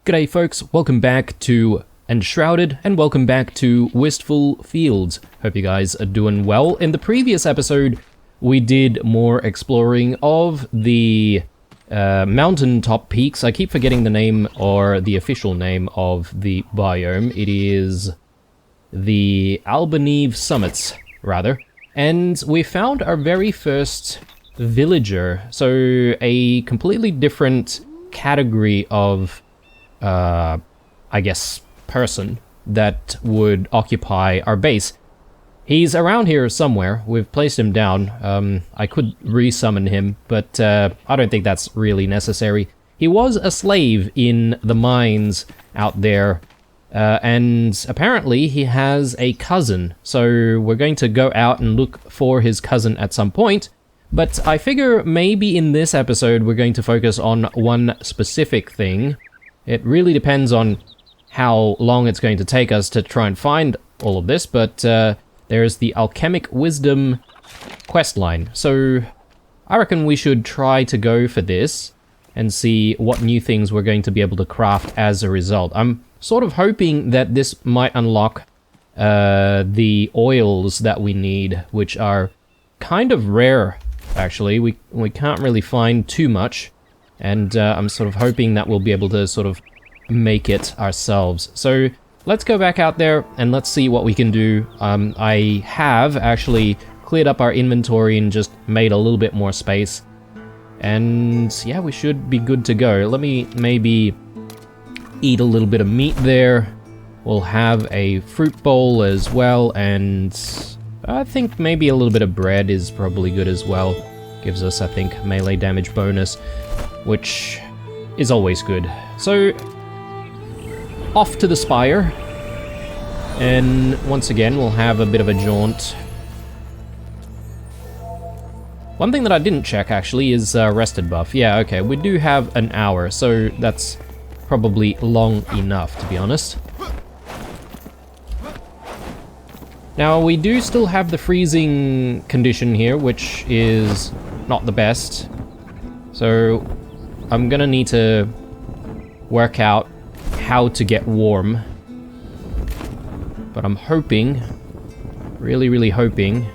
G'day folks, welcome back to Enshrouded, and welcome back to Wistful Fields. Hope you guys are doing well. In the previous episode, we did more exploring of the mountaintop peaks. I keep forgetting the name, or the official name of the biome. It is the Albaneve Summits, rather. And we found our very first villager, so a completely different category of I guess, person that would occupy our base. He's around here somewhere. We've placed him down. I could resummon him, but I don't think that's really necessary. He was a slave in the mines out there, and apparently he has a cousin. So we're going to go out and look for his cousin at some point. But I figure maybe in this episode we're going to focus on one specific thing. It really depends on how long it's going to take us to try and find all of this, but there's the Alchemic Wisdom questline. So I reckon we should try to go for this and see what new things we're going to be able to craft as a result. I'm sort of hoping that this might unlock the oils that we need, which are kind of rare, actually. We can't really find too much. And I'm sort of hoping that we'll be able to sort of make it ourselves. So let's go back out there and let's see what we can do. I have actually cleared up our inventory and just made a little bit more space. And yeah, we should be good to go. Let me maybe eat a little bit of meat there. We'll have a fruit bowl as well, and I think maybe a little bit of bread is probably good as well. Gives us, I think, melee damage bonus, which is always good. So, off to the spire, and once again we'll have a bit of a jaunt. One thing that I didn't check actually is rested buff. Yeah, okay, we do have an hour, so that's probably long enough, to be honest. Now, we do still have the freezing condition here, which is not the best. So I'm gonna need to work out how to get warm. But I'm hoping, really hoping,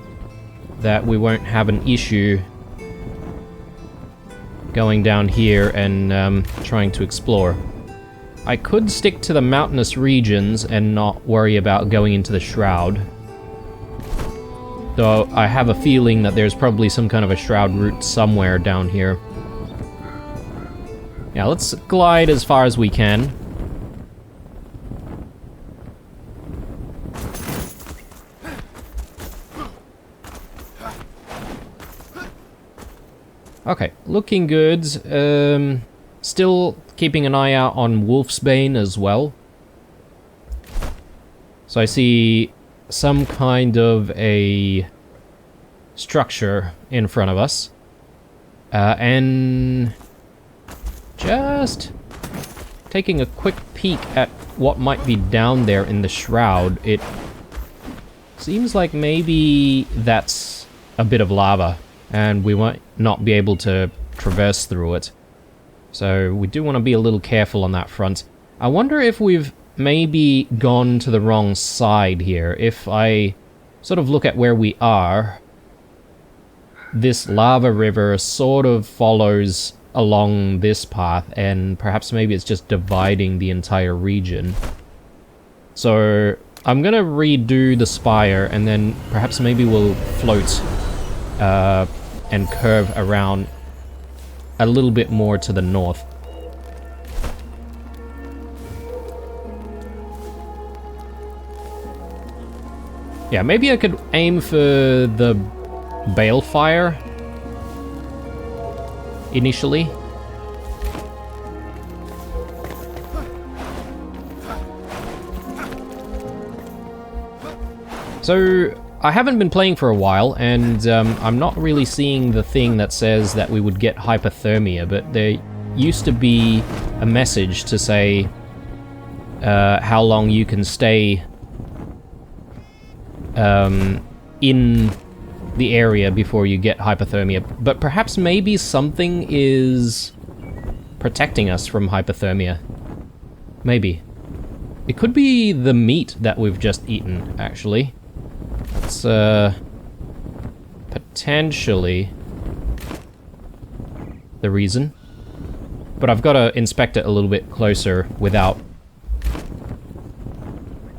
that we won't have an issue going down here and trying to explore. I could stick to the mountainous regions and not worry about going into the Shroud. Though I have a feeling that there's probably some kind of a Shroud route somewhere down here. Yeah, let's glide as far as we can. Okay, looking good. Still keeping an eye out on Wolfsbane as well. So I see some kind of a structure in front of us. And just taking a quick peek at what might be down there in the Shroud, it seems like maybe that's a bit of lava, and we might not be able to traverse through it. So we do want to be a little careful on that front. I wonder if we've maybe gone to the wrong side here. If I sort of look at where we are, this lava river sort of follows along this path, and perhaps maybe it's just dividing the entire region. So I'm gonna redo the spire, and then perhaps maybe we'll float and curve around a little bit more to the north. Yeah, maybe I could aim for the balefire initially. So I haven't been playing for a while, and I'm not really seeing the thing that says that we would get hypothermia, but there used to be a message to say how long you can stay in the area before you get hypothermia, but perhaps maybe something is protecting us from hypothermia. Maybe. It could be the meat that we've just eaten, actually. It's, potentially the reason. But I've got to inspect it a little bit closer without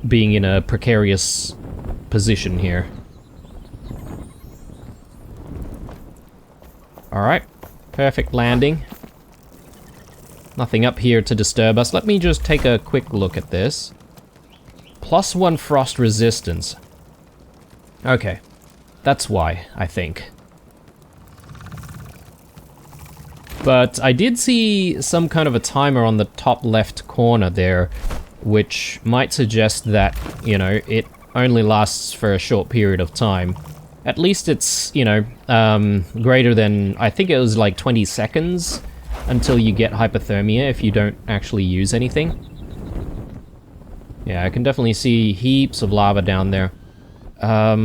being in a precarious position here. Alright, perfect landing. Nothing up here to disturb us. Let me just take a quick look at this. +1 frost resistance. Okay, that's why, I think. But I did see some kind of a timer on the top left corner there, which might suggest that, you know, it only lasts for a short period of time. At least it's, you know, greater than, I think it was like 20 seconds until you get hypothermia if you don't actually use anything. Yeah, I can definitely see heaps of lava down there. How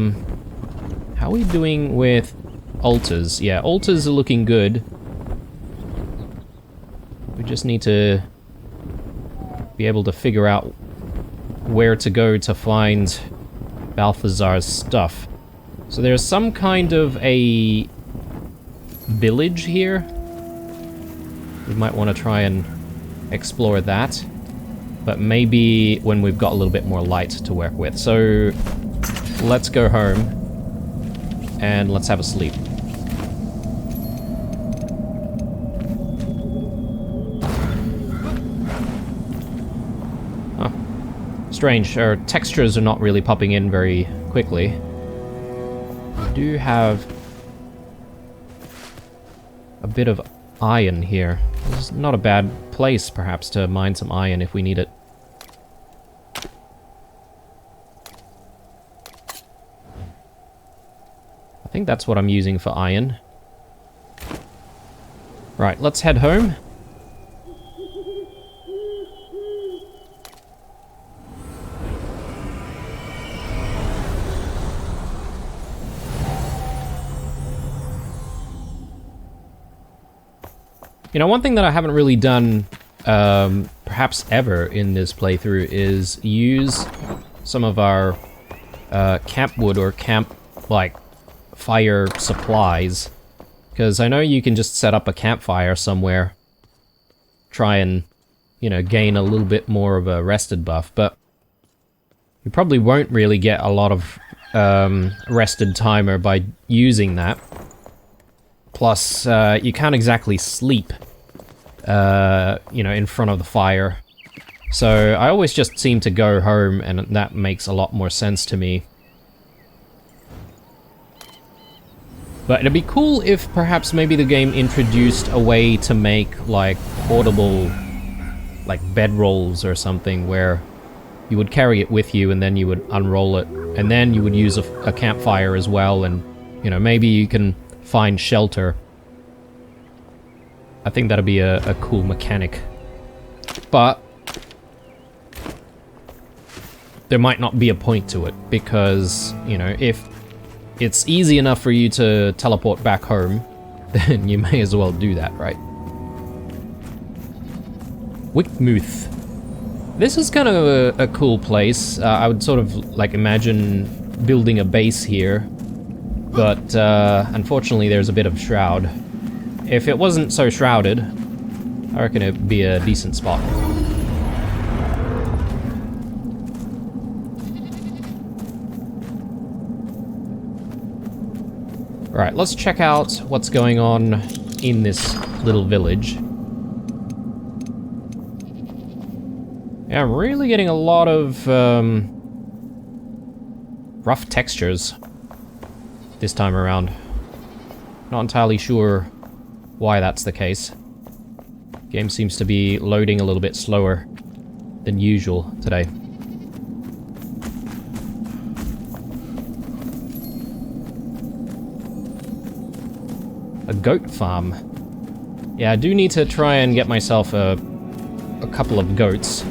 are we doing with altars? Yeah, altars are looking good. We just need to be able to figure out where to go to find Balthazar's stuff. So there's some kind of a village here. We might want to try and explore that. But maybe when we've got a little bit more light to work with. So let's go home and let's have a sleep. Strange, our textures are not really popping in very quickly. We do have a bit of iron here. This is not a bad place, perhaps, to mine some iron if we need it. I think that's what I'm using for iron. Right, let's head home. You know, one thing that I haven't really done, perhaps ever in this playthrough, is use some of our camp wood or camp, like, fire supplies. Because I know you can just set up a campfire somewhere, try and, you know, gain a little bit more of a rested buff, but you probably won't really get a lot of rested timer by using that. Plus, you can't exactly sleep, you know, in front of the fire. So I always just seem to go home, and that makes a lot more sense to me. But it'd be cool if perhaps maybe the game introduced a way to make, like, portable, like, bedrolls or something, where you would carry it with you and then you would unroll it, and then you would use a campfire as well, and, you know, maybe you can find shelter. I think that'd be a cool mechanic. But there might not be a point to it, because, you know, if it's easy enough for you to teleport back home, then you may as well do that, right? Wickmuth. This is kind of a cool place. I would sort of, like, imagine building a base here. But, unfortunately, there's a bit of shroud. If it wasn't so shrouded, I reckon it'd be a decent spot. Alright, let's check out what's going on in this little village. Yeah, I'm really getting a lot of, rough textures this time around. Not entirely sure why that's the case. Game seems to be loading a little bit slower than usual today. A goat farm. Yeah, I do need to try and get myself a couple of goats.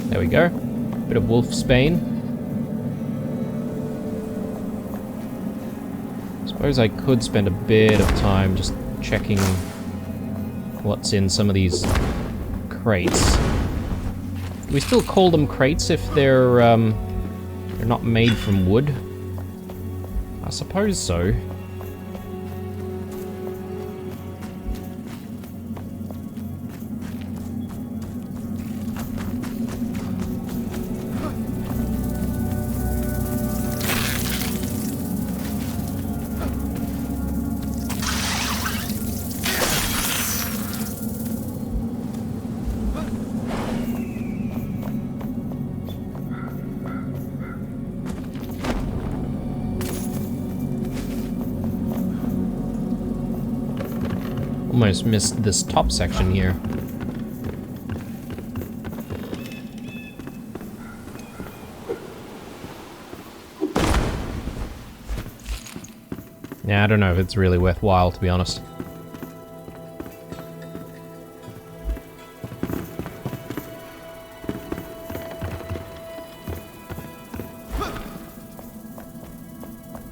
There we go. Bit of wolfsbane. Suppose I could spend a bit of time just checking what's in some of these crates. Do we still call them crates if they're not made from wood? I suppose so. Almost missed this top section here. Yeah, I don't know if it's really worthwhile, to be honest.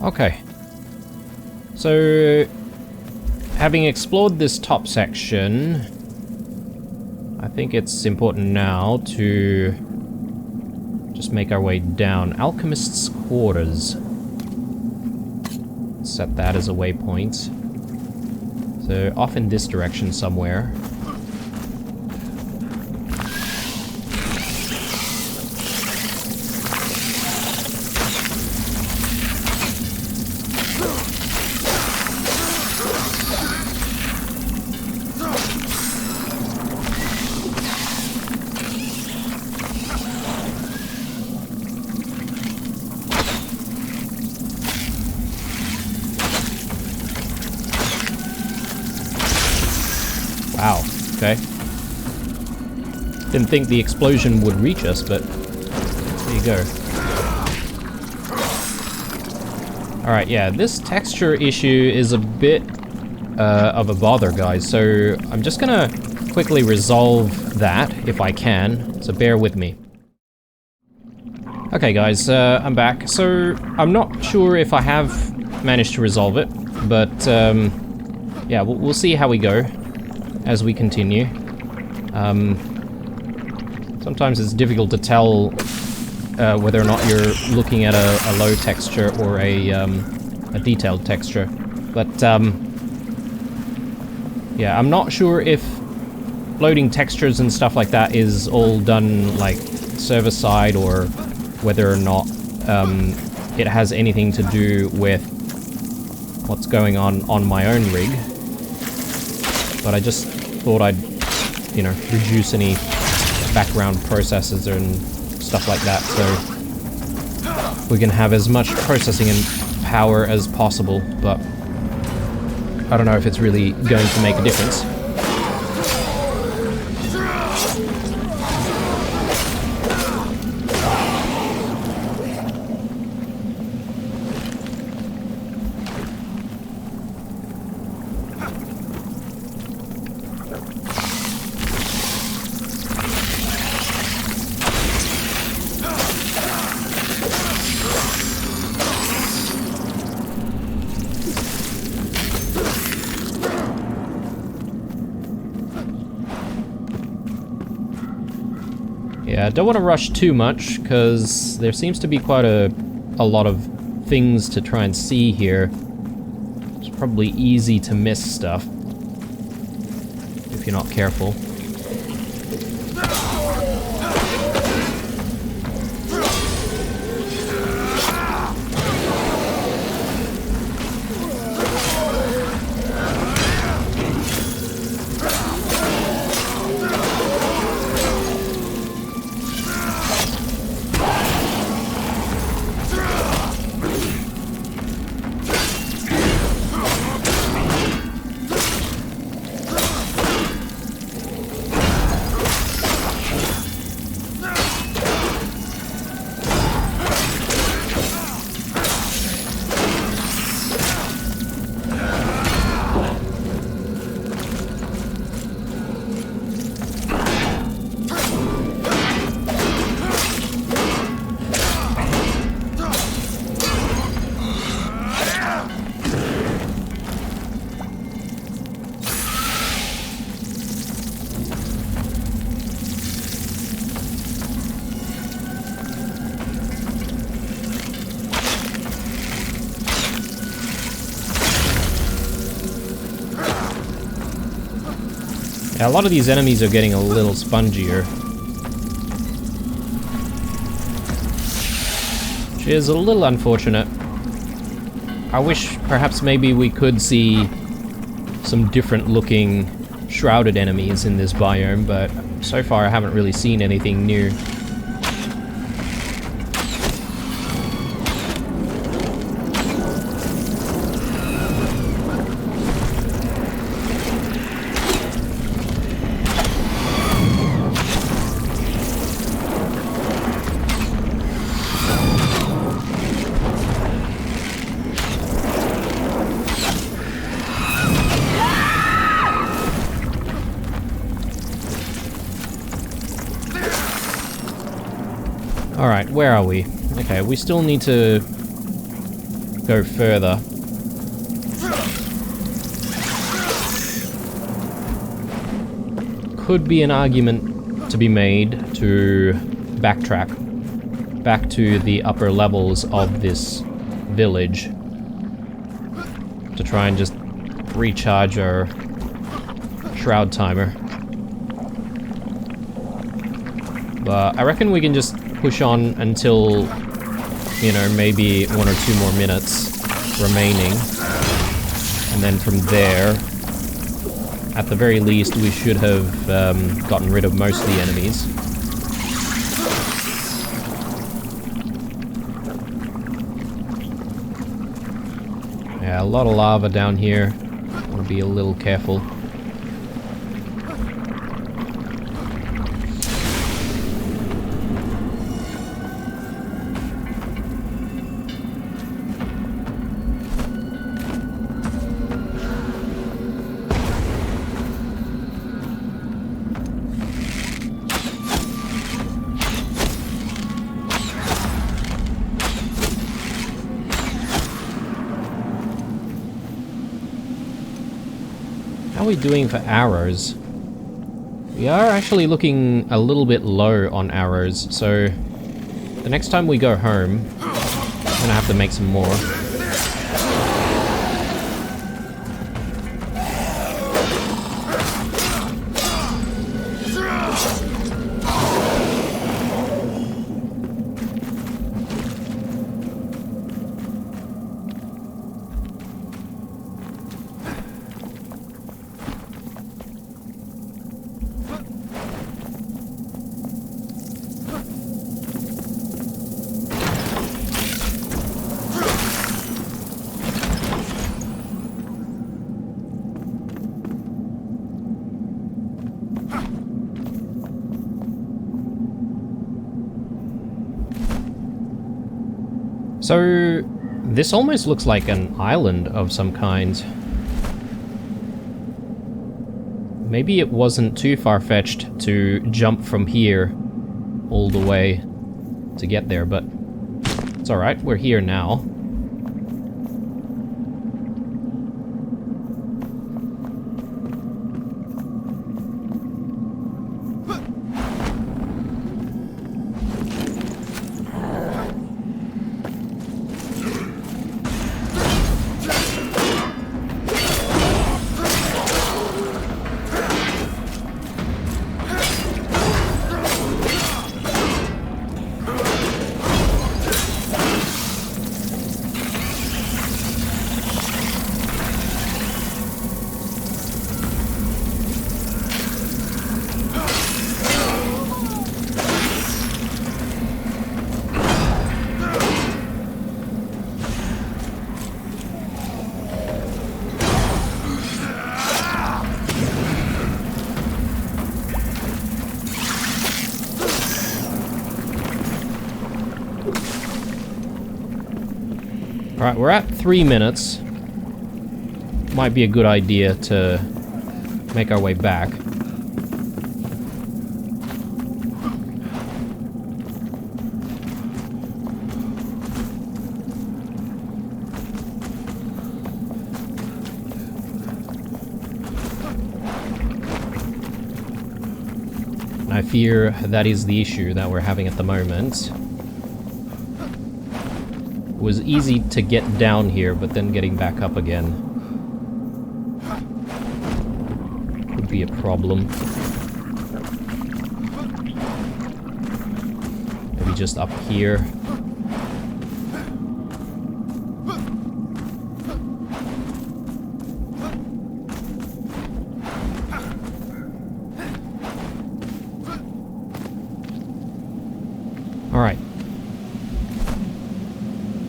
Okay. So, having explored this top section, I think it's important now to just make our way down. Alchemist's Quarters. Set that as a waypoint. So, off in this direction somewhere. Wow, okay. Didn't think the explosion would reach us, but there you go. Alright, yeah, this texture issue is a bit of a bother, guys, so I'm just gonna quickly resolve that, if I can, so bear with me. Okay, guys, I'm back. So, I'm not sure if I have managed to resolve it, but, yeah, we'll see how we go as we continue. Sometimes it's difficult to tell whether or not you're looking at a low texture or a detailed texture. But yeah, I'm not sure if loading textures and stuff like that is all done like server side, or whether or not it has anything to do with what's going on my own rig. But I just thought I'd, you know, reduce any background processes and stuff like that, so we can have as much processing and power as possible, but I don't know if it's really going to make a difference. Yeah, don't want to rush too much, because there seems to be quite a lot of things to try and see here. It's probably easy to miss stuff if you're not careful. Yeah, a lot of these enemies are getting a little spongier. Which is a little unfortunate. I wish perhaps maybe we could see some different looking shrouded enemies in this biome, but so far I haven't really seen anything new. Alright, where are we? Okay, we still need to go further. Could be an argument to be made to backtrack back to the upper levels of this village to try and just recharge our shroud timer. But I reckon we can just push on until, you know, maybe 1 or 2 more minutes remaining. And then from there, at the very least, we should have gotten rid of most of the enemies. Yeah, a lot of lava down here. Want to be a little careful. How are we doing for arrows? We are actually looking a little bit low on arrows, so the next time we go home, I'm gonna have to make some more. So, this almost looks like an island of some kind. Maybe it wasn't too far-fetched to jump from here all the way to get there, but it's alright, we're here now. Alright, we're at 3 minutes. Might be a good idea to make our way back. And I fear that is the issue that we're having at the moment. It was easy to get down here, but then getting back up again would could be a problem. Maybe just up here. Alright.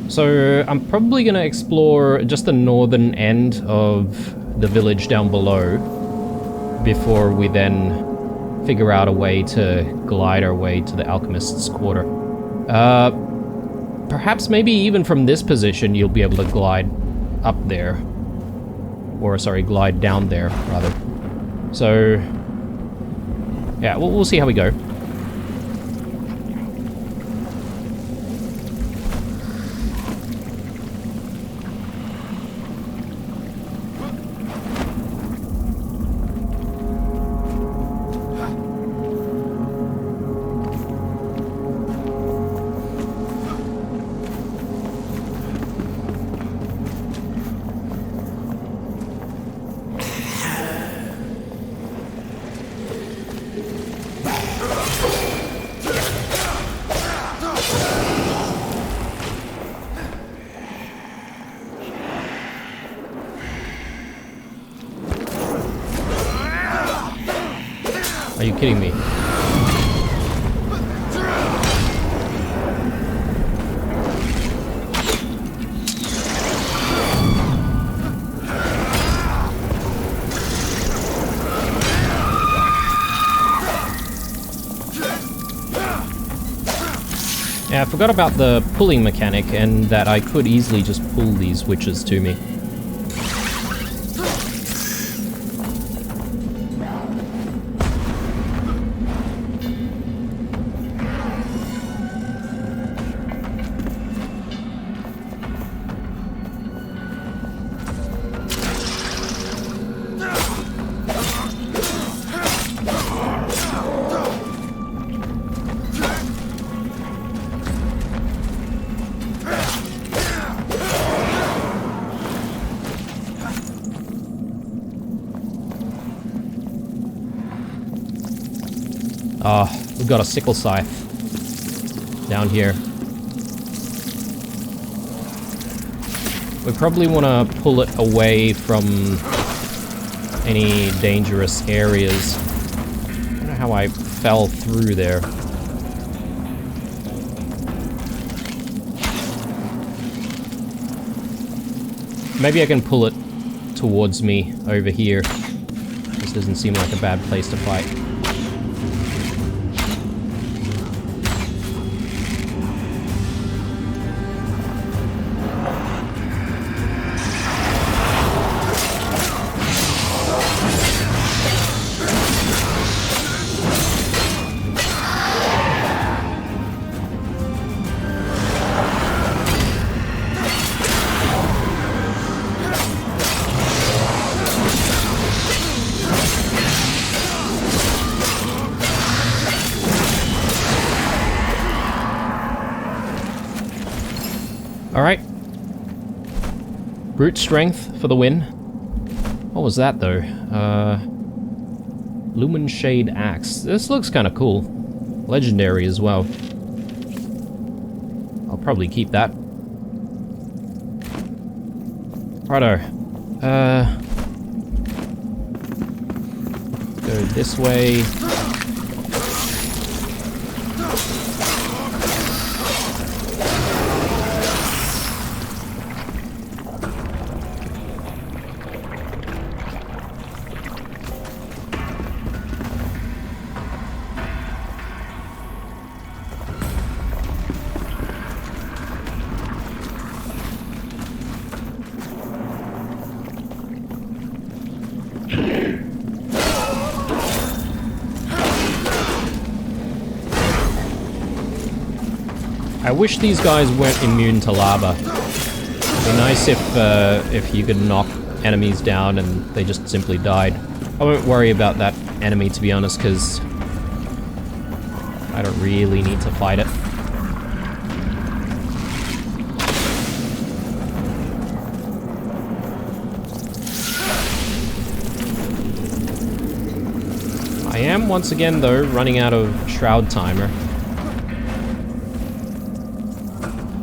So I'm probably going to explore just the northern end of the village down below before we then figure out a way to glide our way to the alchemist's quarter. Perhaps maybe even from this position you'll be able to glide up there. Or, sorry, glide down there, rather. So, yeah, we'll see how we go. Are you kidding me? Yeah, I forgot about the pulling mechanic and that I could easily just pull these witches to me. We've got a sickle scythe down here. We probably want to pull it away from any dangerous areas. I don't know how I fell through there. Maybe I can pull it towards me over here. This doesn't seem like a bad place to fight. Alright. Brute strength for the win. What was that though? Lumen Shade Axe. This looks kind of cool. Legendary as well. I'll probably keep that. Righto. Go this way. I wish these guys weren't immune to lava. It'd be nice if you could knock enemies down and they just simply died. I won't worry about that enemy, to be honest, because I don't really need to fight it. am once again, though, running out of Shroud Timer.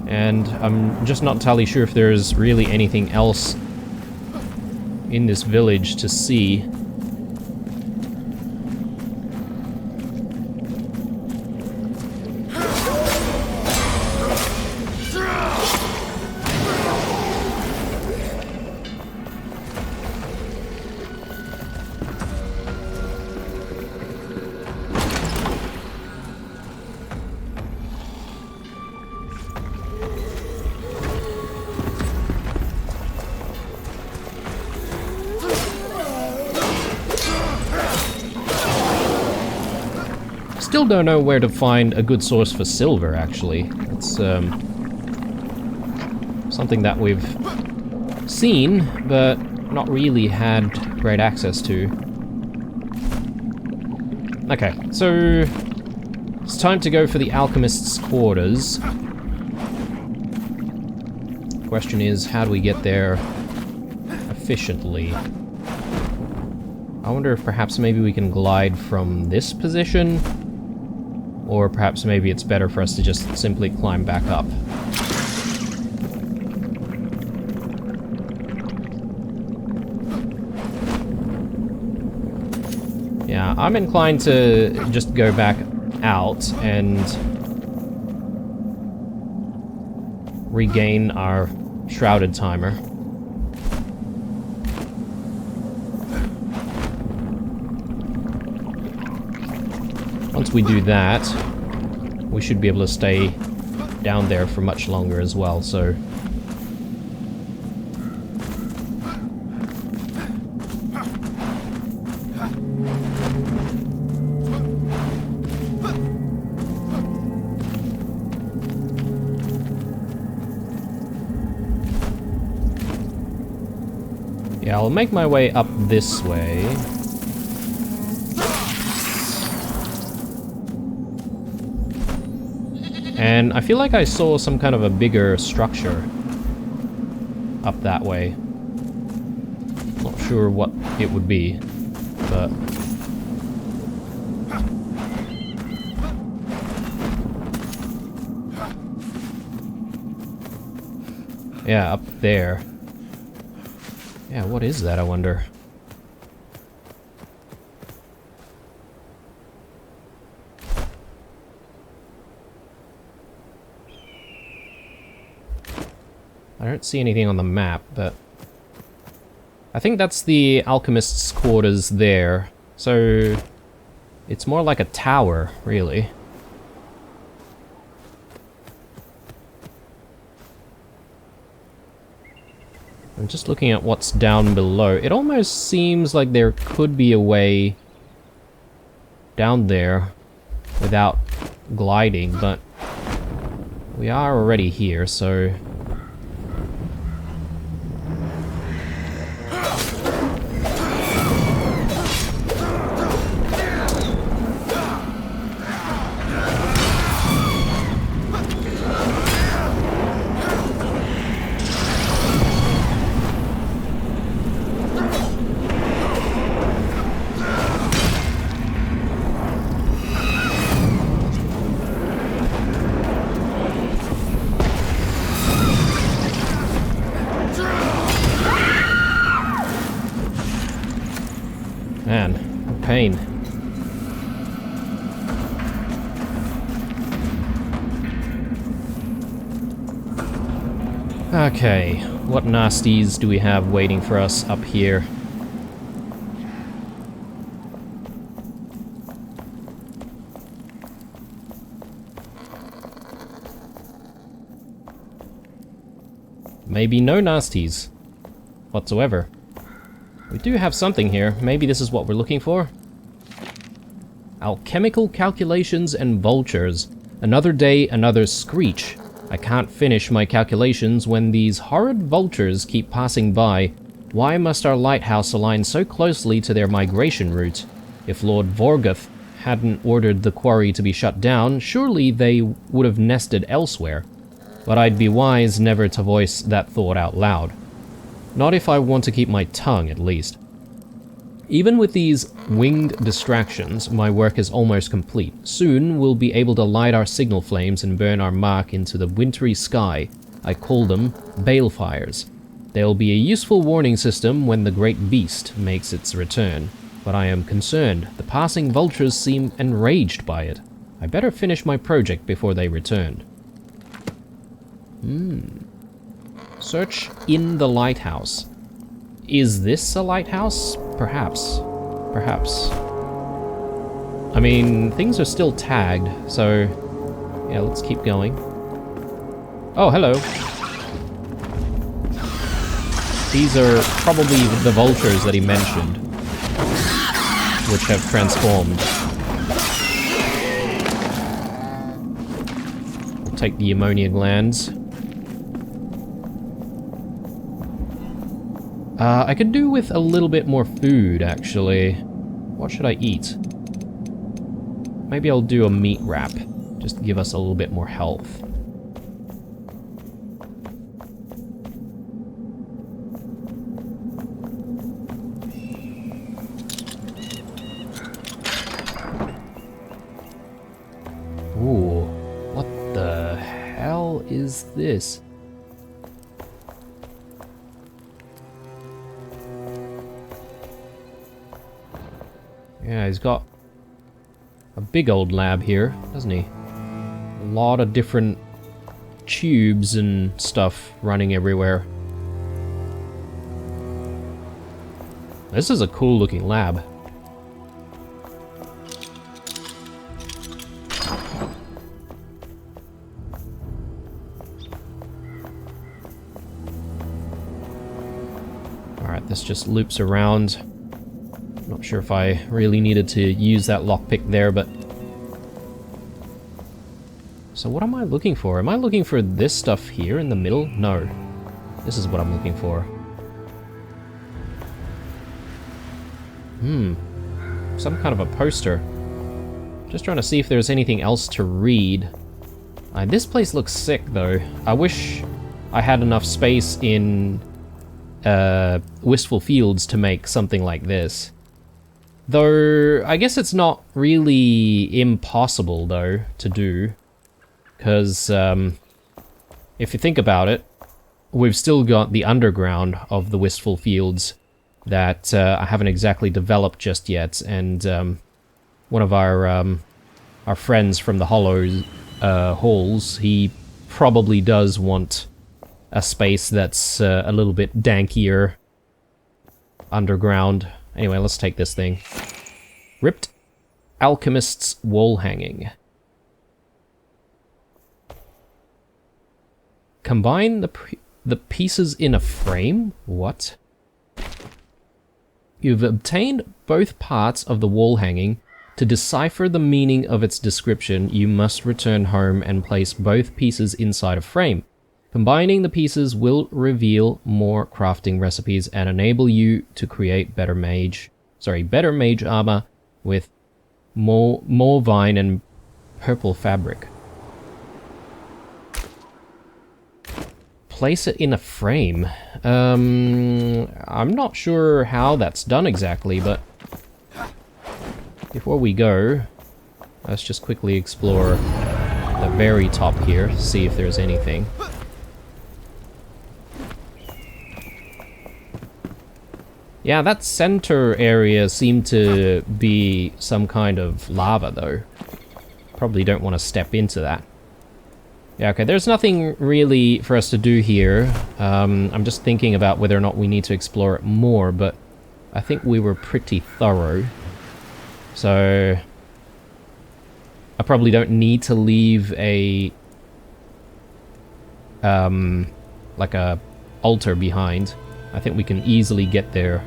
And I'm just not entirely sure if there's really anything else in this village to see. Still don't know where to find a good source for silver, actually. It's something that we've seen, but not really had great access to. Okay, so it's time to go for the alchemist's quarters. Question is, how do we get there efficiently? I wonder if perhaps maybe we can glide from this position, or perhaps maybe it's better for us to just simply climb back up. Yeah, I'm inclined to just go back out and regain our Shrouded Timer. Once we do that, we should be able to stay down there for much longer as well, so... yeah, I'll make my way up this way. And I feel like I saw some kind of a bigger structure up that way. Not sure what it would be, but... yeah, up there. Yeah, what is that, I wonder? I don't see anything on the map, but... I think that's the alchemist's quarters there. So... it's more like a tower, really. I'm just looking at what's down below. It almost seems like there could be a way down there without gliding, but we are already here, so... man, what pain. Okay, what nasties do we have waiting for us up here? Maybe no nasties whatsoever. We do have something here. Maybe this is what we're looking for. Alchemical calculations and vultures. Another day, another screech. I can't finish my calculations when these horrid vultures keep passing by. Why must our lighthouse align so closely to their migration route? If Lord Vorgoth hadn't ordered the quarry to be shut down, surely they would have nested elsewhere. But I'd be wise never to voice that thought out loud. Not if I want to keep my tongue, at least. Even with these winged distractions, my work is almost complete. Soon, we'll be able to light our signal flames and burn our mark into the wintry sky. I call them balefires. They'll be a useful warning system when the great beast makes its return. But I am concerned. The passing vultures seem enraged by it. I better finish my project before they return. Search in the lighthouse. Is this a lighthouse? Perhaps. Perhaps. I mean, things are still tagged, so... yeah, let's keep going. Oh, hello. These are probably the vultures that he mentioned, which have transformed. We'll take the ammonia glands. I could do with a little bit more food, actually. What should I eat? Maybe I'll do a meat wrap, just to give us a little bit more health. Ooh, what the hell is this? Yeah, he's got a big old lab here, doesn't he? A lot of different tubes and stuff running everywhere. This is a cool looking lab. Alright, this just loops around. Not sure if I really needed to use that lockpick there, but... so what am I looking for? Am I looking for this stuff here in the middle? No. This is what I'm looking for. Some kind of a poster. Just trying to see if there's anything else to read. This place looks sick, though. I wish I had enough space in Wistful Fields to make something like this. Though, I guess it's not really impossible, though, to do. Because, if you think about it, we've still got the underground of the Wistful Fields that I haven't exactly developed just yet, and one of our friends from the Hollow Halls, he probably does want a space that's a little bit dankier underground. Anyway, let's take this thing. Ripped Alchemist's Wall Hanging. Combine the pieces in a frame? What? You've obtained both parts of the wall hanging. To decipher the meaning of its description, you must return home and place both pieces inside a frame. Combining the pieces will reveal more crafting recipes and enable you to create better mage armor with more vine and purple fabric. Place it in a frame. I'm not sure how that's done exactly, but before we go, let's just quickly explore the very top here, see if there's anything. Yeah, that center area seemed to be some kind of lava, though. Probably don't want to step into that. Yeah, okay, there's nothing really for us to do here. I'm just thinking about whether or not we need to explore it more, but I think we were pretty thorough. So I probably don't need to leave a like a altar behind. I think we can easily get there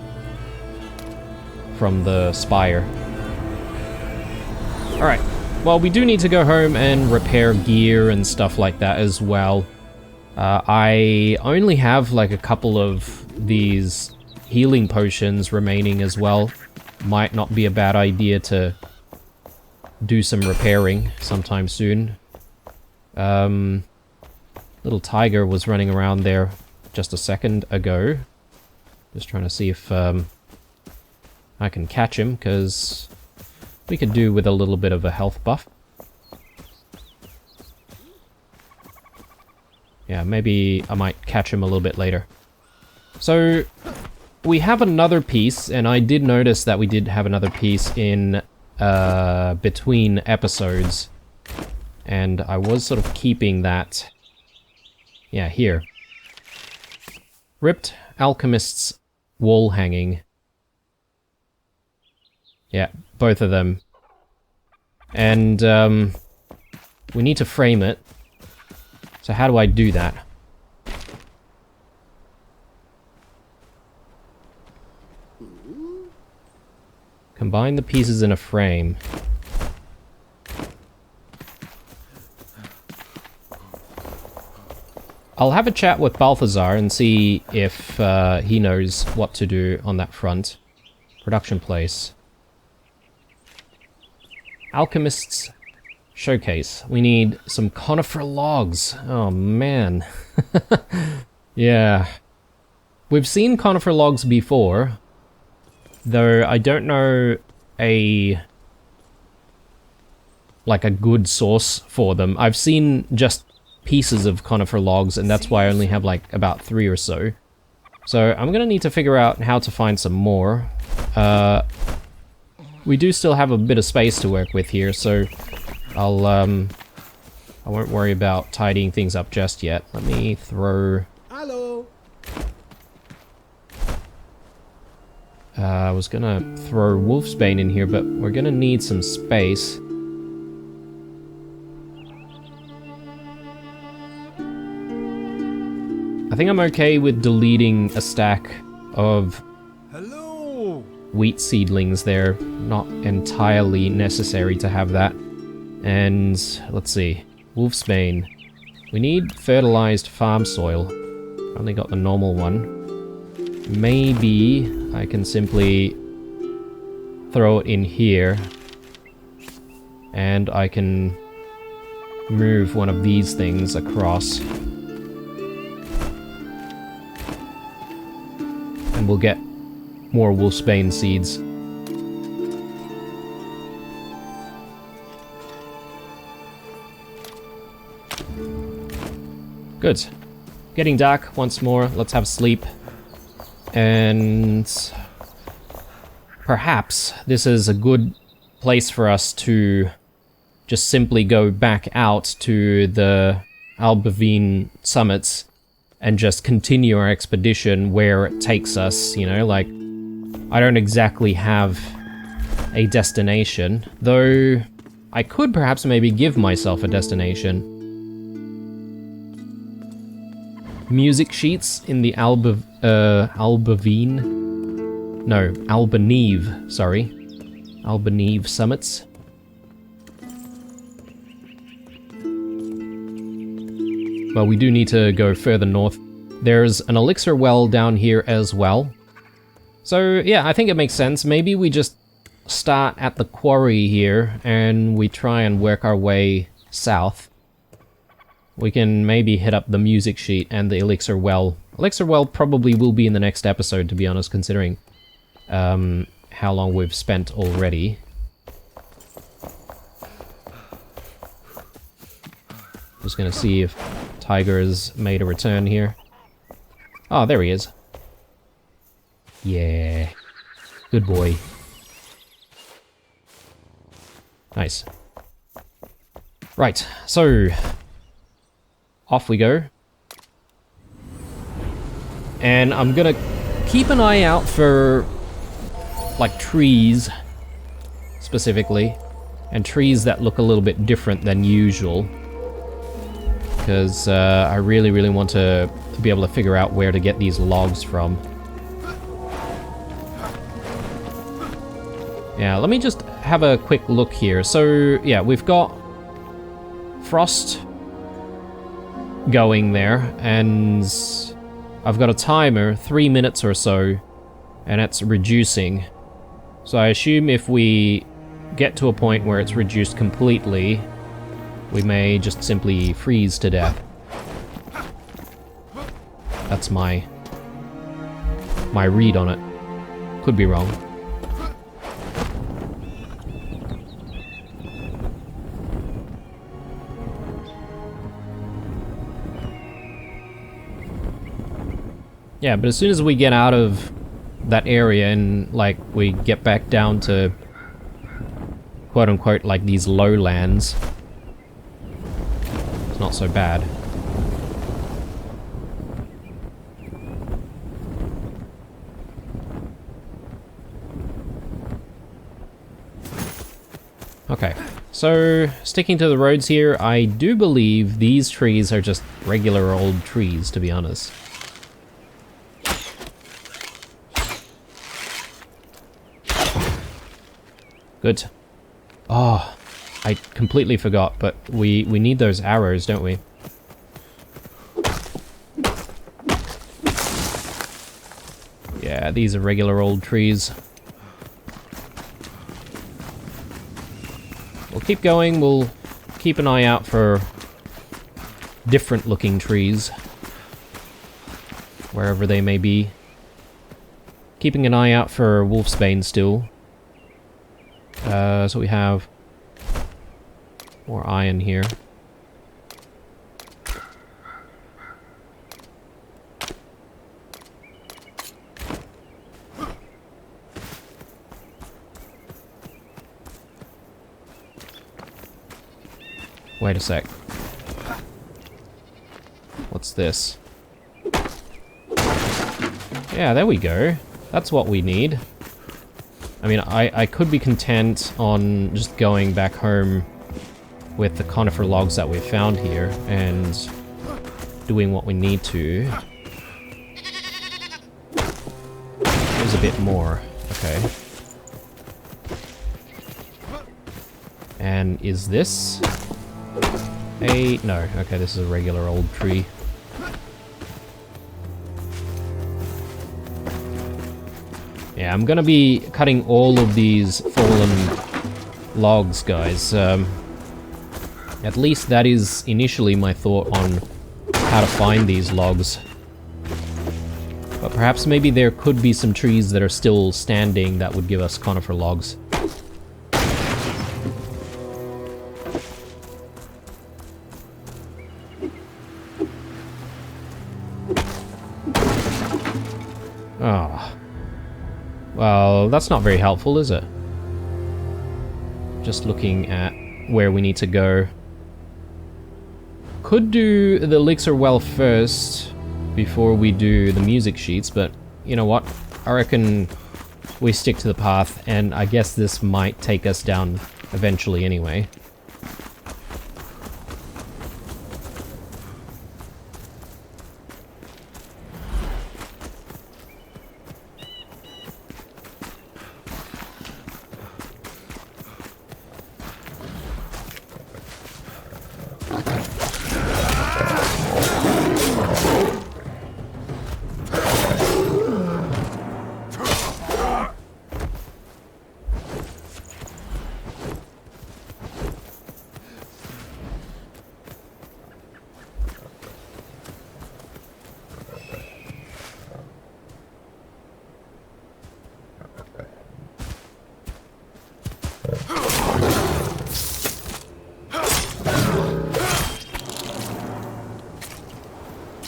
from the spire. Alright, well, we do need to go home and repair gear and stuff like that as well. I only have like a couple of these healing potions remaining as well. Might not be a bad idea to do some repairing sometime soon. Little tiger was running around there just a second ago. Just trying to see if I can catch him, because we could do with a little bit of a health buff. Yeah, maybe I might catch him a little bit later. So, we have another piece, and I did notice that we did have another piece in between episodes. And I was sort of keeping that... Yeah, here. Ripped Alchemist's wall hanging. Yeah, both of them. And we need to frame it. So how do I do that? Combine the pieces in a frame. I'll have a chat with Balthazar and see if he knows what to do on that front. Production place. Alchemist's showcase. We need some conifer logs. Oh man. Yeah. We've seen conifer logs before, though I don't know a good source for them. I've seen just pieces of conifer logs, and that's why I only have like about 3 or so. So I'm gonna need to figure out how to find some more. We do still have a bit of space to work with here, so I won't worry about tidying things up just yet. Let me throw... Hello. I was gonna throw Wolfsbane in here, but we're gonna need some space. I think I'm okay with deleting a stack of wheat seedlings there. Not entirely necessary to have that. And let's see, Wolfsbane. We need fertilized farm soil. Only got the normal one. Maybe I can simply throw it in here. And I can move one of these things across. And we'll get more Wolfsbane seeds. Good. Getting dark once more. Let's have sleep. And perhaps this is a good place for us to just simply go back out to the Embervale summits and just continue our expedition where it takes us, you know, like, I don't exactly have a destination, though I could perhaps maybe give myself a destination. Music sheets in the Albaneve, sorry. Albaneve summits. Well, we do need to go further north. There's an elixir well down here as well. So, yeah, I think it makes sense. Maybe we just start at the quarry here, and we try and work our way south. We can maybe hit up the music sheet and the elixir well. Elixir well probably will be in the next episode, to be honest, considering how long we've spent already. Just gonna see if Tiger has made a return here. Oh, there he is. Yeah. Good boy. Nice. Right, so... off we go. And I'm gonna keep an eye out for, like, trees, specifically. And trees that look a little bit different than usual. Because I really, really want to be able to figure out where to get these logs from. Yeah, let me just have a quick look here. So, yeah, we've got frost going there, and I've got a timer, 3 minutes or so, and it's reducing. So I assume if we get to a point where it's reduced completely, we may just simply freeze to death. That's my read on it. Could be wrong. Yeah, but as soon as we get out of that area and, like, we get back down to quote-unquote, like, these lowlands, it's not so bad. Okay, so sticking to the roads here, I do believe these trees are just regular old trees, to be honest. Good. Oh, I completely forgot, but we need those arrows, don't we? Yeah, these are regular old trees. We'll keep going, we'll keep an eye out for different looking trees, wherever they may be. Keeping an eye out for wolfsbane still. So we have more iron here. Wait a sec. What's this? Yeah, there we go. That's what we need. I mean, I could be content on just going back home with the conifer logs that we found here and doing what we need to. There's a bit more. Okay. And is this a... no, okay, this is a regular old tree. Yeah, I'm gonna be cutting all of these fallen logs, guys. At least that is initially my thought on how to find these logs. But perhaps maybe there could be some trees that are still standing that would give us conifer logs. Ah. Well, that's not very helpful, is it? Just looking at where we need to go. Could do the elixir well first before we do the music sheets, but you know what? I reckon we stick to the path, and I guess this might take us down eventually anyway.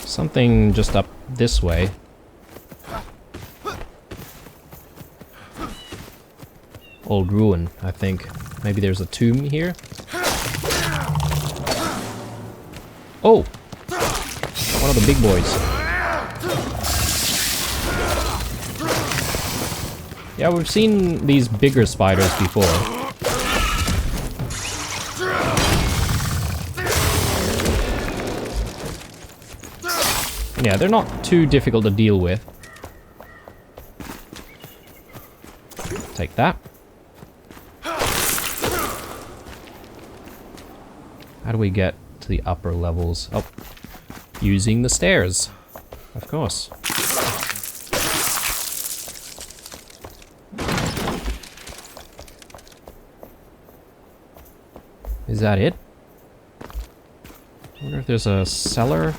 Something just up this way. Old ruin, I think. Maybe there's a tomb here? Oh! One of the big boys. Yeah, we've seen these bigger spiders before. Yeah, they're not too difficult to deal with. Take that. How do we get to the upper levels? Oh, using the stairs. Of course. Is that it? I wonder if there's a cellar.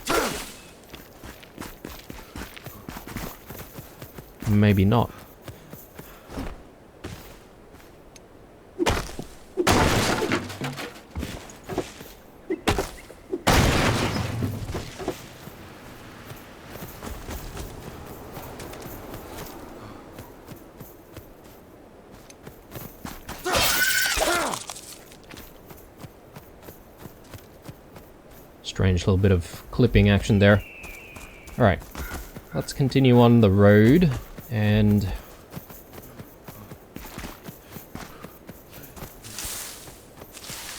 Maybe not. Strange little bit of clipping action there. Alright, let's continue on the road, and...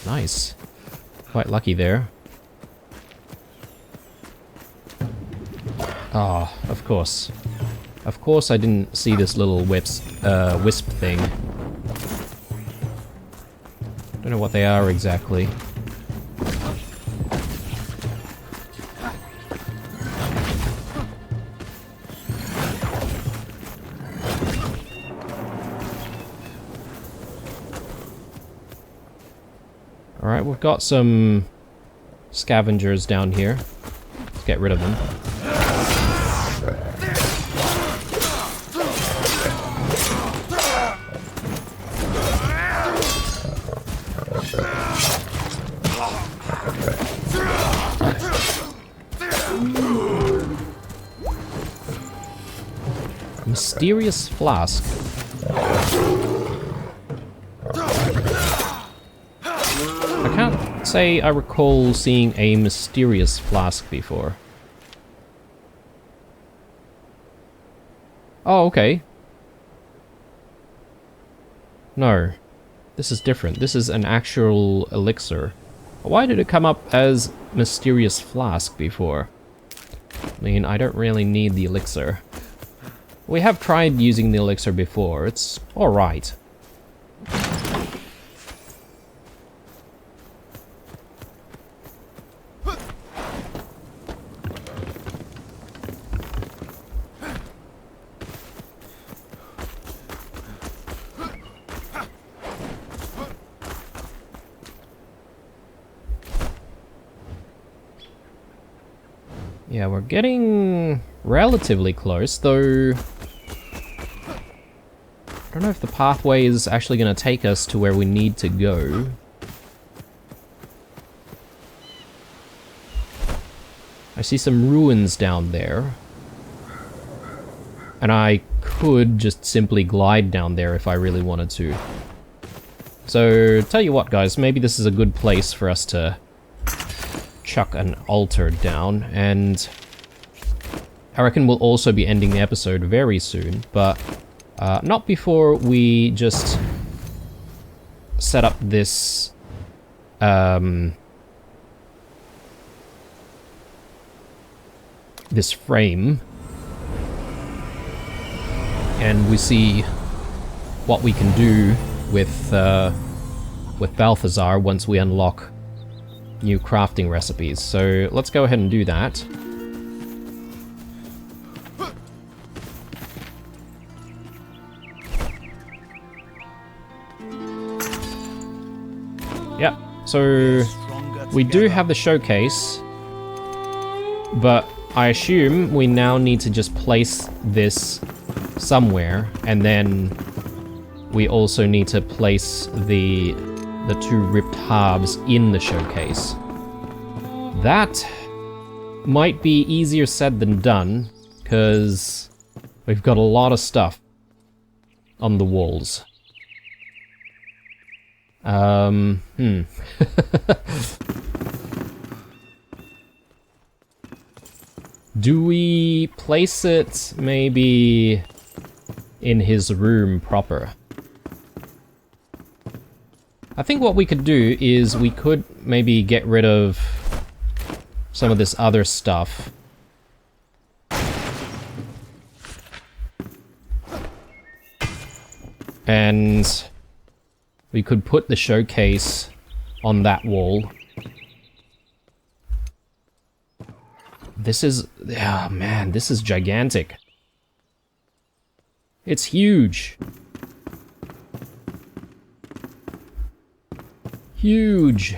Nice. Quite lucky there. Ah, of course. Of course I didn't see this little wisp thing. Don't know what they are exactly. Alright, we've got some scavengers down here. Let's get rid of them. Mysterious flask. I can't say I recall seeing a mysterious flask before. Oh, okay. No. This is different. This is an actual elixir. Why did it come up as mysterious flask before? I mean, I don't really need the elixir. We have tried using the elixir before. It's alright. Yeah, we're getting relatively close, though I don't know if the pathway is actually going to take us to where we need to go. I see some ruins down there. And I could just simply glide down there if I really wanted to. So, tell you what guys, maybe this is a good place for us to chuck an altar down, and I reckon we'll also be ending the episode very soon, but not before we just set up this this frame, and we see what we can do with Balthazar once we unlock new crafting recipes. So let's go ahead and do that. Yep, so we do have the showcase, but I assume we now need to just place this somewhere, and then we also need to place the two ripped halves in the showcase. That might be easier said than done, because we've got a lot of stuff on the walls. Do we place it maybe in his room proper? I think what we could do is we could maybe get rid of some of this other stuff. And we could put the showcase on that wall. This is... oh man, this is gigantic. It's huge. Huge.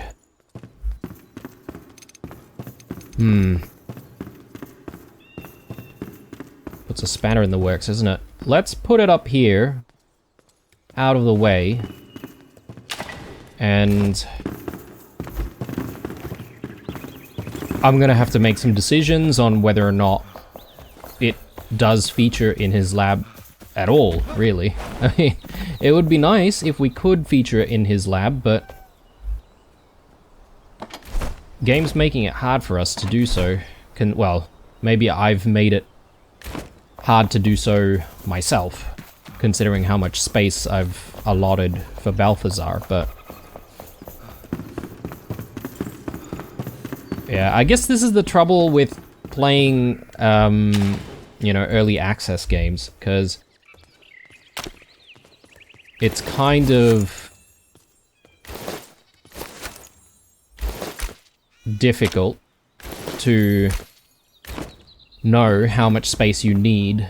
Puts a spanner in the works, isn't it? Let's put it up here, out of the way, and I'm gonna have to make some decisions on whether or not it does feature in his lab at all, really. I mean, it would be nice if we could feature it in his lab, but game's making it hard for us to do so. Well, maybe I've made it hard to do so myself, considering how much space I've allotted for Balthazar, but... yeah, I guess this is the trouble with playing, you know, early access games, because it's kind of difficult to know how much space you need,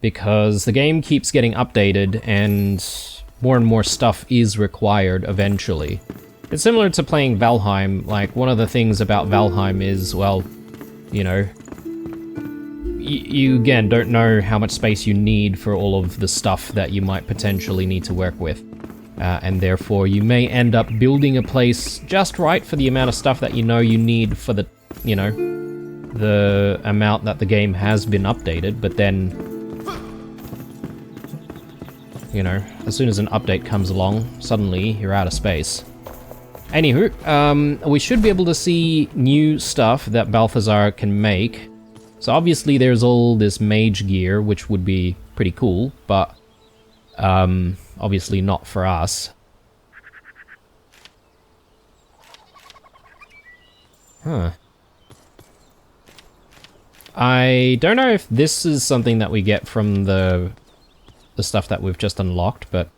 because the game keeps getting updated and more stuff is required eventually. It's similar to playing Valheim. Like, one of the things about Valheim is, well, you know, you again don't know how much space you need for all of the stuff that you might potentially need to work with. And therefore you may end up building a place just right for the amount of stuff that you know you need for the, you know, the amount that the game has been updated, but then, you know, as soon as an update comes along, suddenly you're out of space. Anywho, we should be able to see new stuff that Balthazar can make. So obviously there's all this mage gear, which would be pretty cool, but obviously not for us. Huh. I don't know if this is something that we get from the stuff that we've just unlocked, but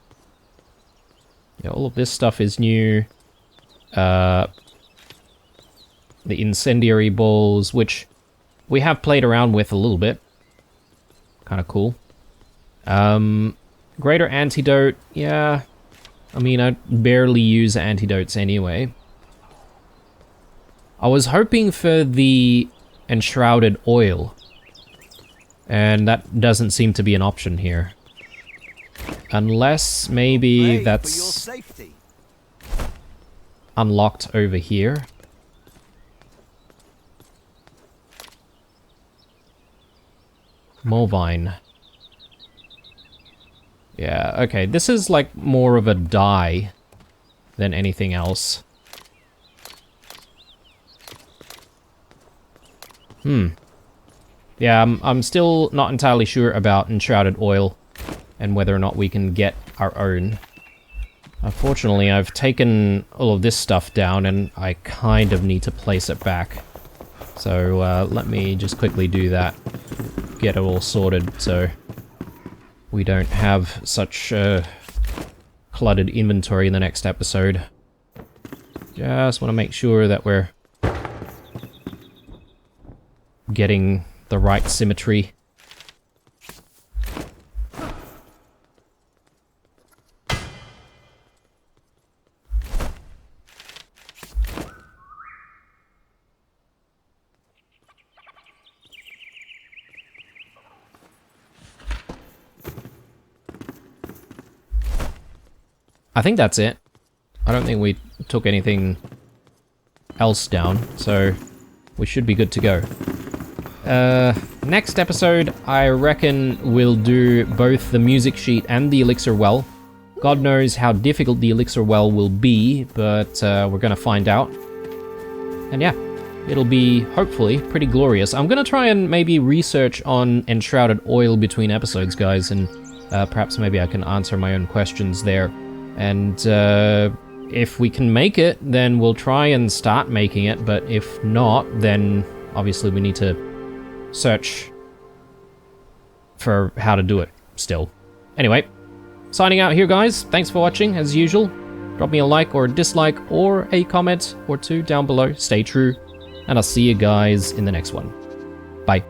yeah, all of this stuff is new. The incendiary balls, which we have played around with a little bit. Kind of cool. Greater antidote, yeah. I mean, I barely use antidotes anyway. I was hoping for the Enshrouded oil, and that doesn't seem to be an option here. Unless maybe that's unlocked over here. Mulvine. Yeah, okay, this is like more of a dye than anything else. Yeah, I'm still not entirely sure about Enshrouded oil and whether or not we can get our own. Unfortunately, I've taken all of this stuff down and I kind of need to place it back. So let me just quickly do that. Get it all sorted so we don't have such cluttered inventory in the next episode. Just want to make sure that we're getting the right symmetry. I think that's it. I don't think we took anything else down, so we should be good to go. Next episode, I reckon we'll do both the music sheet and the elixir well. God knows how difficult the elixir well will be, but we're gonna find out. And yeah, it'll be, hopefully, pretty glorious. I'm gonna try and maybe research on Enshrouded oil between episodes, guys, and perhaps maybe I can answer my own questions there. And if we can make it, then we'll try and start making it, but if not, then obviously we need to search for how to do it still. Anyway, signing out here, guys. Thanks for watching, as usual. Drop me a like or a dislike or a comment or two down below. Stay true, and I'll see you guys in the next one. Bye.